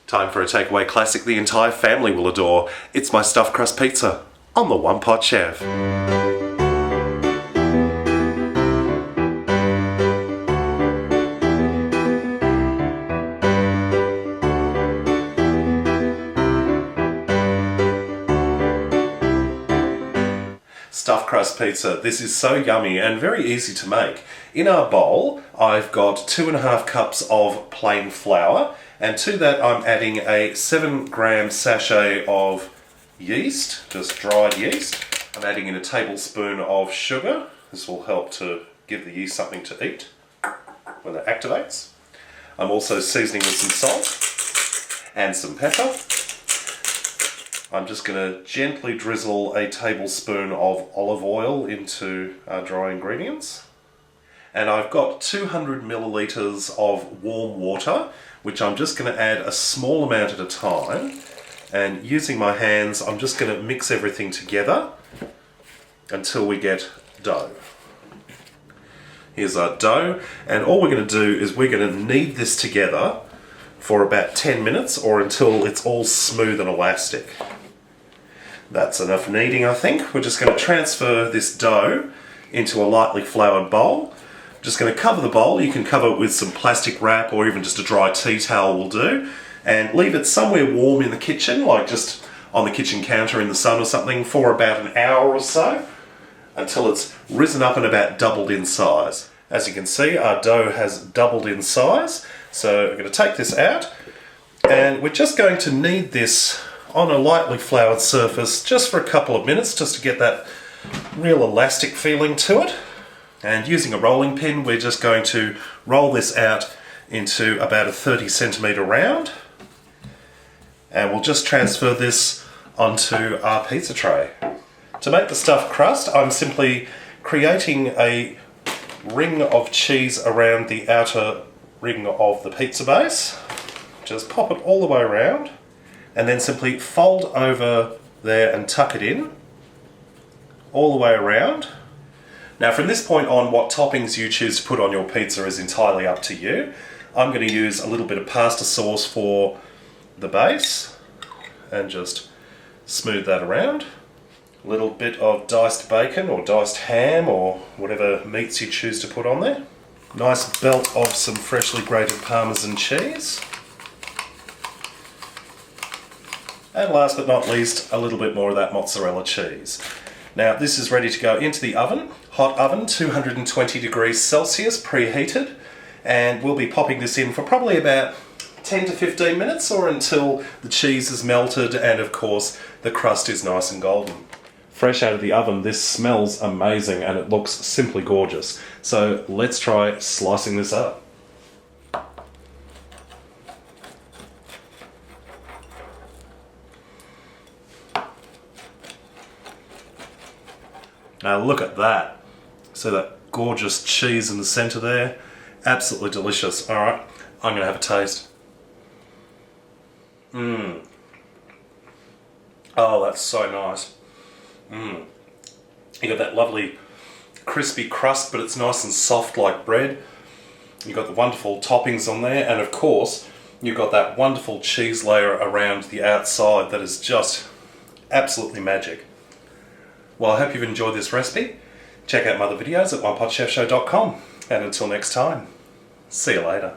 Time for a takeaway classic the entire family will adore. It's my stuffed crust pizza on the One Pot Chef. Stuffed crust pizza. This is so yummy and very easy to make. In our bowl, I've got 2.5 cups of plain flour, and to that I'm adding a 7-gram sachet of yeast, just dried yeast. I'm adding in a tablespoon of sugar. This will help to give the yeast something to eat when it activates. I'm also seasoning with some salt and some pepper. I'm just going to gently drizzle a tablespoon of olive oil into our dry ingredients. And I've got 200 millilitres of warm water, which I'm just going to add a small amount at a time. And using my hands, I'm just going to mix everything together until we get dough. Here's our dough, and all we're going to do is we're going to knead this together for about 10 minutes or until it's all smooth and elastic. That's enough kneading, I think. We're just going to transfer this dough into a lightly floured bowl. Just going to cover the bowl. You can cover it with some plastic wrap or even just a dry tea towel will do. And leave it somewhere warm in the kitchen, like just on the kitchen counter in the sun or something, for about an hour or so, until it's risen up and about doubled in size. As you can see, our dough has doubled in size. So we're going to take this out, and we're just going to knead this on a lightly floured surface just for a couple of minutes, just to get that real elastic feeling to it. And using a rolling pin, we're just going to roll this out into about a 30 centimetre round. And we'll just transfer this onto our pizza tray. To make the stuffed crust, I'm simply creating a ring of cheese around the outer ring of the pizza base. Just pop it all the way around, and then simply fold over there and tuck it in all the way around. Now from this point on, what toppings you choose to put on your pizza is entirely up to you. I'm going to use a little bit of pasta sauce for the base and just smooth that around. A little bit of diced bacon or diced ham or whatever meats you choose to put on there. Nice belt of some freshly grated Parmesan cheese. And last but not least, a little bit more of that mozzarella cheese. Now this is ready to go into the oven, hot oven, 220 degrees Celsius, preheated, and we'll be popping this in for probably about 10 to 15 minutes or until the cheese is melted and of course the crust is nice and golden. Fresh out of the oven, this smells amazing and it looks simply gorgeous. So let's try slicing this up. Now look at that. See that gorgeous cheese in the center there? Absolutely delicious. Alright, I'm going to have a taste. Oh, that's so nice. You got that lovely crispy crust, but it's nice and soft like bread. You've got the wonderful toppings on there, and of course, you've got that wonderful cheese layer around the outside that is just absolutely magic. Well, I hope you've enjoyed this recipe. Check out my other videos at OnePotChefShow.com. And until next time, see you later.